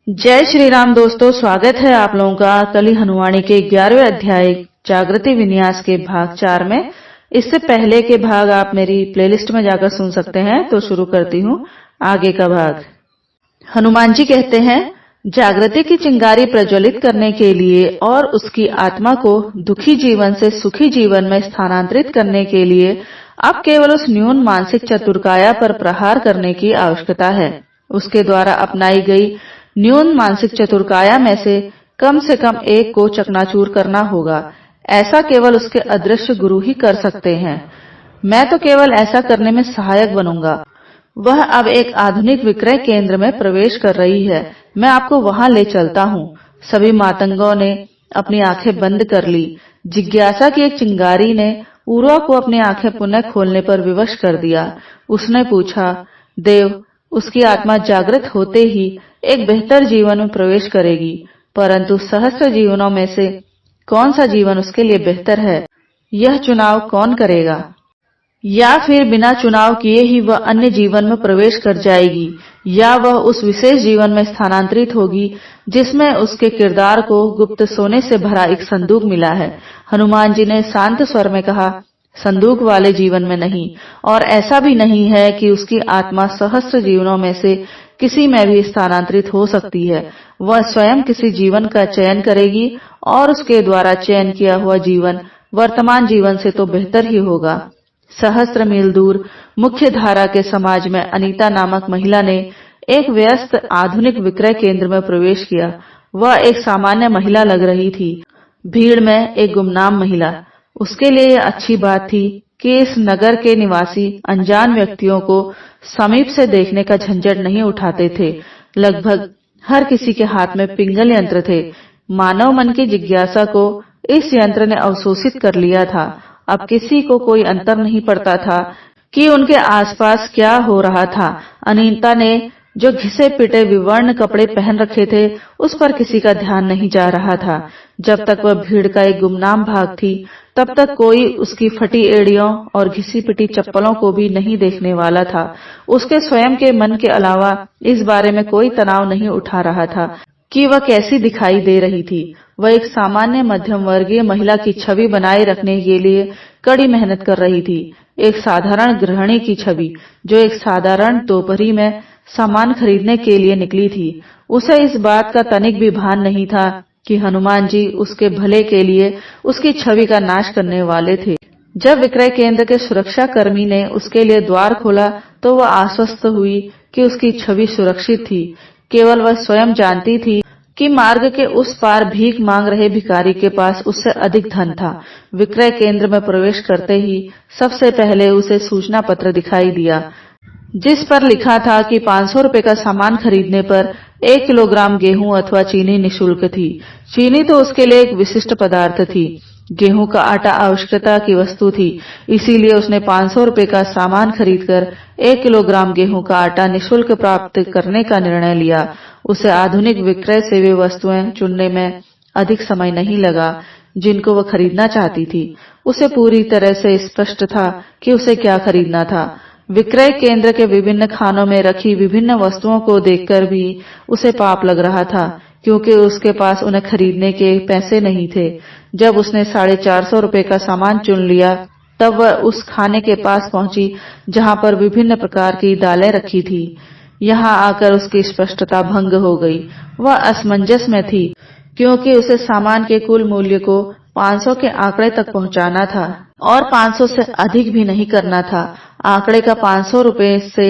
जय श्री राम दोस्तों, स्वागत है आप लोगों का कली हनुमानी के 11वें अध्याय जागृति विन्यास के भाग 4 में। इससे पहले के भाग आप मेरी प्लेलिस्ट में जाकर सुन सकते हैं। तो शुरू करती हूँ आगे का भाग। हनुमान जी कहते हैं, जागृति की चिंगारी प्रज्वलित करने के लिए और उसकी आत्मा को दुखी जीवन से सुखी जीवन में स्थानांतरित करने के लिए अब केवल उस न्यून मानसिक चतुर्काया पर प्रहार करने की आवश्यकता है। उसके द्वारा अपनाई गई न्यून मानसिक चतुर्काया में से कम एक को चकनाचूर करना होगा। ऐसा केवल उसके अदृश्य गुरु ही कर सकते हैं। मैं तो केवल ऐसा करने में सहायक बनूंगा। वह अब एक आधुनिक विक्रय केंद्र में प्रवेश कर रही है। मैं आपको वहां ले चलता हूँ। सभी मातंगों ने अपनी आंखें बंद कर ली। जिज्ञासा की एक चिंगारी ने उर्वा को अपनी आंखें पुनः खोलने पर विवश कर दिया। उसने पूछा, देव, उसकी आत्मा जागृत होते ही एक बेहतर जीवन में प्रवेश करेगी, परंतु सहस्त्र जीवनों में से कौन सा जीवन उसके लिए बेहतर है, यह चुनाव कौन करेगा? या फिर बिना चुनाव किए ही वह अन्य जीवन में प्रवेश कर जाएगी, या वह उस विशेष जीवन में स्थानांतरित होगी जिसमें उसके किरदार को गुप्त सोने से भरा एक संदूक मिला है। हनुमान जी ने शांत स्वर में कहा, संदूक वाले जीवन में नहीं, और ऐसा भी नहीं है कि उसकी आत्मा सहस्त्र जीवनों में से किसी में भी स्थानांतरित हो सकती है। वह स्वयं किसी जीवन का चयन करेगी और उसके द्वारा चयन किया हुआ जीवन वर्तमान जीवन से तो बेहतर ही होगा। सहस्त्र मील दूर मुख्य धारा के समाज में अनीता नामक महिला ने एक व्यस्त आधुनिक विक्रय केंद्र में प्रवेश किया। वह एक सामान्य महिला लग रही थी, भीड़ में एक गुमनाम महिला। उसके लिए यह अच्छी बात थी कि इस नगर के निवासी अनजान व्यक्तियों को समीप से देखने का झंझट नहीं उठाते थे। लगभग हर किसी के हाथ में पिंगल यंत्र थे। मानव मन की जिज्ञासा को इस यंत्र ने अवशोषित कर लिया था। अब किसी को कोई अंतर नहीं पड़ता था कि उनके आसपास क्या हो रहा था। अनीता ने जो घिसे पिटे विवर्ण कपड़े पहन रखे थे, उस पर किसी का ध्यान नहीं जा रहा था। जब तक वह भीड़ का एक गुमनाम भाग थी, तब तक कोई उसकी फटी एड़ियों और घिसी पिटी चप्पलों को भी नहीं देखने वाला था। उसके स्वयं के मन के अलावा इस बारे में कोई तनाव नहीं उठा रहा था कि वह कैसी दिखाई दे रही थी। वह एक सामान्य मध्यम वर्गीय महिला की छवि बनाए रखने के लिए कड़ी मेहनत कर रही थी। एक साधारण गृहिणी की छवि, जो एक साधारण दोपहरी में सामान खरीदने के लिए निकली थी। उसे इस बात का तनिक भी भान नहीं था कि हनुमान जी उसके भले के लिए उसकी छवि का नाश करने वाले थे। जब विक्रय केंद्र के सुरक्षा कर्मी ने उसके लिए द्वार खोला तो वह आश्वस्त हुई कि उसकी छवि सुरक्षित थी। केवल वह स्वयं जानती थी कि मार्ग के उस पार भीख मांग रहे भिखारी के पास उससे अधिक धन था। विक्रय केंद्र में प्रवेश करते ही सबसे पहले उसे सूचना पत्र दिखाई दिया, जिस पर लिखा था कि 500 रुपए का सामान खरीदने पर 1 किलोग्राम गेहूं अथवा चीनी निःशुल्क थी। चीनी तो उसके लिए एक विशिष्ट पदार्थ थी। गेहूं का आटा आवश्यकता की वस्तु थी, इसीलिए उसने 500 रुपए का सामान खरीदकर 1 किलोग्राम गेहूं का आटा निःशुल्क प्राप्त करने का निर्णय लिया। उसे आधुनिक विक्रय से वे वस्तुएं चुनने में अधिक समय नहीं लगा जिनको वह खरीदना चाहती थी। उसे पूरी तरह से स्पष्ट था कि उसे क्या खरीदना था। विक्रय केंद्र के विभिन्न खानों में रखी विभिन्न वस्तुओं को देखकर भी उसे पाप लग रहा था, क्योंकि उसके पास उन्हें खरीदने के पैसे नहीं थे। जब उसने 450 रुपए का सामान चुन लिया, तब वह उस खाने के पास पहुंची जहां पर विभिन्न प्रकार की दालें रखी थी। यहाँ आकर उसकी स्पष्टता भंग हो गई। वह असमंजस में थी, क्योंकि उसे सामान के कुल मूल्य को 500 के आंकड़े तक पहुंचाना था और 500 से अधिक भी नहीं करना था। आंकड़े का 500 रुपए से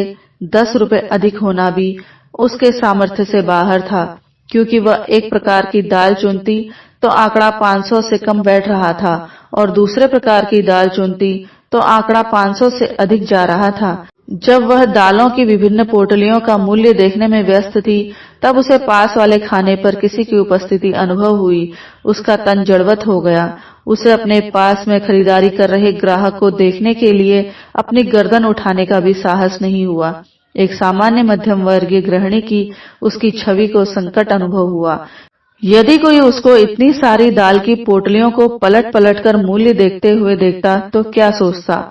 10 रुपए अधिक होना भी उसके सामर्थ्य से बाहर था, क्योंकि वह एक प्रकार की दाल चुनती तो आंकड़ा 500 से कम बैठ रहा था, और दूसरे प्रकार की दाल चुनती तो आंकड़ा 500 से अधिक जा रहा था। जब वह दालों की विभिन्न पोटलियों का मूल्य देखने में व्यस्त थी, तब उसे पास वाले खाने पर किसी की उपस्थिति अनुभव हुई। उसका तन जड़वत हो गया। उसे अपने पास में खरीदारी कर रहे ग्राहक को देखने के लिए अपनी गर्दन उठाने का भी साहस नहीं हुआ। एक सामान्य मध्यम वर्गीय गृहिणी की उसकी छवि को संकट अनुभव हुआ। यदि कोई उसको इतनी सारी दाल की पोटलियों को पलट पलट कर मूल्य देखते हुए देखता तो क्या सोचता।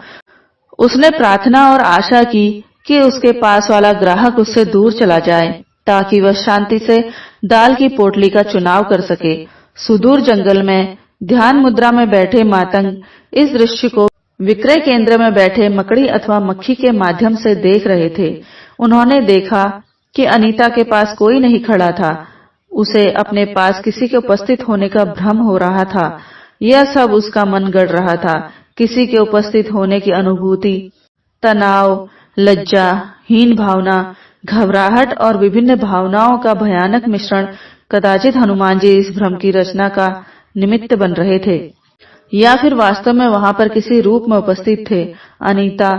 उसने प्रार्थना और आशा की कि उसके पास वाला ग्राहक उससे दूर चला जाए, ताकि वह शांति से दाल की पोटली का चुनाव कर सके। सुदूर जंगल में ध्यान मुद्रा में बैठे मातंग इस दृश्य को विक्रय केंद्र में बैठे मकड़ी अथवा मक्खी के माध्यम से देख रहे थे। उन्होंने देखा कि अनीता के पास कोई नहीं खड़ा था। उसे अपने पास किसी के उपस्थित होने का भ्रम हो रहा था। यह सब उसका मन गढ़ रहा था। किसी के उपस्थित होने की अनुभूति, तनाव, लज्जा, हीन भावना, घबराहट और विभिन्न भावनाओं का भयानक मिश्रण कदाचित हनुमान जी इस भ्रम की रचना का निमित्त बन रहे थे, या फिर वास्तव में वहां पर किसी रूप में उपस्थित थे। अनीता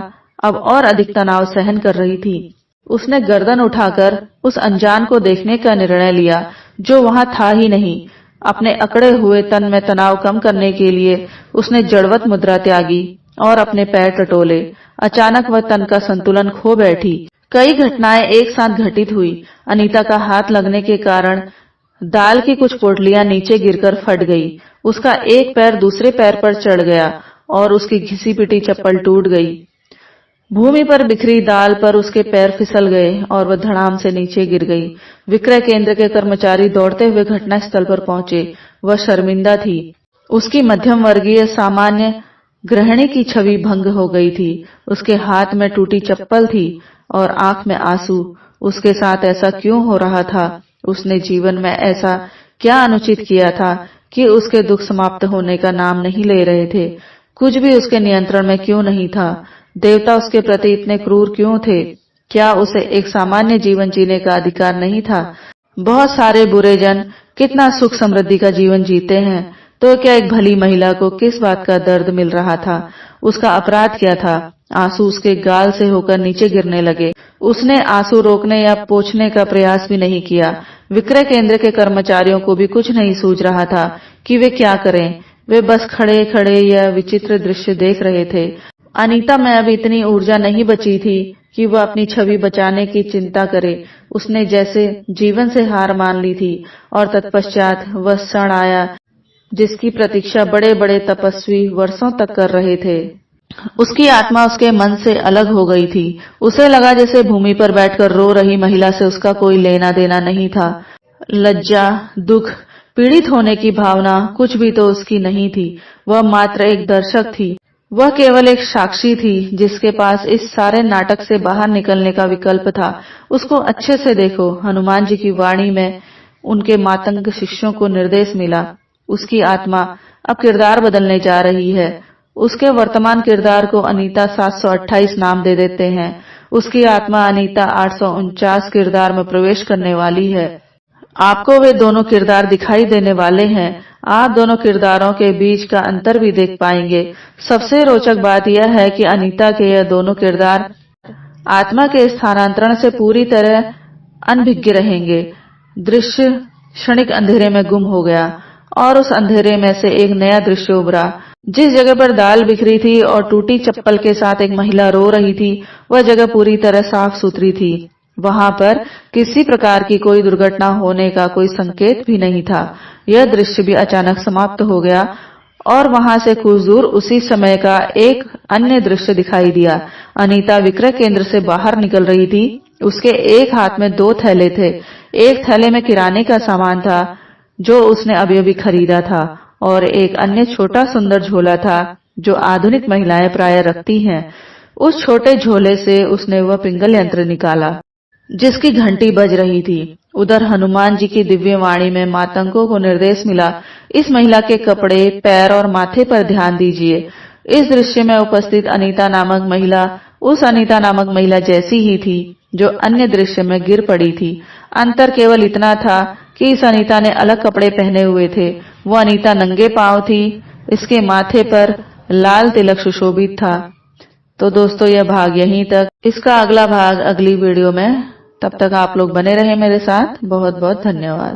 अब और अधिक तनाव सहन कर रही थी। उसने गर्दन उठाकर उस अनजान को देखने का निर्णय लिया जो वहां था ही नहीं। अपने अकड़े हुए तन में तनाव कम करने के लिए उसने जड़वत मुद्रा त्यागी और अपने पैर टटोले। अचानक वह तन का संतुलन खो बैठी। कई घटनाएं एक साथ घटित हुई। अनीता का हाथ लगने के कारण दाल की कुछ पोटलियां नीचे गिरकर फट गई। उसका एक पैर दूसरे पैर पर चढ़ गया और उसकी घिसी पिटी चप्पल टूट गई। भूमि पर बिखरी दाल पर उसके पैर फिसल गए और वह धड़ाम से नीचे गिर गई। विक्रय केंद्र के कर्मचारी दौड़ते हुए घटना स्थल पर पहुंचे। वह शर्मिंदा थी। उसकी मध्यम वर्गीय सामान्य गृहिणी की छवि भंग हो गई थी। उसके हाथ में टूटी चप्पल थी और आंख में आंसू। उसके साथ ऐसा क्यों हो रहा था? उसने जीवन में ऐसा क्या अनुचित किया था कि उसके दुख समाप्त होने का नाम नहीं ले रहे थे? कुछ भी उसके नियंत्रण में क्यों नहीं था? देवता उसके प्रति इतने क्रूर क्यों थे? क्या उसे एक सामान्य जीवन जीने का अधिकार नहीं था? बहुत सारे बुरे जन कितना सुख समृद्धि का जीवन जीते हैं, तो क्या एक भली महिला को किस बात का दर्द मिल रहा था? उसका अपराध क्या था? आंसू उसके गाल से होकर नीचे गिरने लगे। उसने आंसू रोकने या पोंछने का प्रयास भी नहीं किया। विक्रय केंद्र के कर्मचारियों को भी कुछ नहीं सूझ रहा था कि वे क्या करें। वे बस खड़े खड़े यह विचित्र दृश्य देख रहे थे। अनीता में अब इतनी ऊर्जा नहीं बची थी कि वह अपनी छवि बचाने की चिंता करे। उसने जैसे जीवन से हार मान ली थी और तत्पश्चात वह क्षण आया जिसकी प्रतीक्षा बड़े बड़े तपस्वी वर्षों तक कर रहे थे। उसकी आत्मा उसके मन से अलग हो गई थी। उसे लगा जैसे भूमि पर बैठकर रो रही महिला से उसका कोई लेना देना नहीं था। लज्जा, दुख, पीड़ित होने की भावना कुछ भी तो उसकी नहीं थी। वह मात्र एक दर्शक थी। वह केवल एक साक्षी थी जिसके पास इस सारे नाटक से बाहर निकलने का विकल्प था। उसको अच्छे से देखो। हनुमान जी की वाणी में उनके मातंग शिष्यों को निर्देश मिला। उसकी आत्मा अब किरदार बदलने जा रही है। उसके वर्तमान किरदार को अनीता 728 नाम दे देते हैं। उसकी आत्मा अनीता 849 किरदार में प्रवेश करने वाली है। आपको वे दोनों किरदार दिखाई देने वाले हैं। आप दोनों किरदारों के बीच का अंतर भी देख पाएंगे। सबसे रोचक बात यह है कि अनीता के यह दोनों किरदार आत्मा के स्थानांतरण से पूरी तरह अनभिज्ञ रहेंगे। दृश्य क्षणिक अंधेरे में गुम हो गया और उस अंधेरे में से एक नया दृश्य उभरा। जिस जगह पर दाल बिखरी थी और टूटी चप्पल के साथ एक महिला रो रही थी, वह जगह पूरी तरह साफ सुथरी थी। वहां पर किसी प्रकार की कोई दुर्घटना होने का कोई संकेत भी नहीं था। यह दृश्य भी अचानक समाप्त हो गया और वहां से कुछ दूर उसी समय का एक अन्य दृश्य दिखाई दिया। अनीता विक्रय केंद्र से बाहर निकल रही थी। उसके एक हाथ में 2 थैले थे। एक थैले में किराने का सामान था जो उसने अभी खरीदा था और एक अन्य छोटा सुंदर झोला था जो आधुनिक महिलाएं प्राय रखती हैं। उस छोटे झोले से उसने वह पिंगल यंत्र निकाला जिसकी घंटी बज रही थी। उधर हनुमान जी की दिव्य वाणी में मातंगों को निर्देश मिला, इस महिला के कपड़े, पैर और माथे पर ध्यान दीजिए। इस दृश्य में उपस्थित अनीता नामक महिला उस अनीता नामक महिला जैसी ही थी जो अन्य दृश्य में गिर पड़ी थी। अंतर केवल इतना था कि इस अनीता ने अलग कपड़े पहने हुए थे। वो अनीता नंगे पांव थी। इसके माथे पर लाल तिलक सुशोभित था। तो दोस्तों, यह भाग यहीं तक। इसका अगला भाग अगली वीडियो में। तब तक आप लोग बने रहे मेरे साथ। बहुत बहुत धन्यवाद।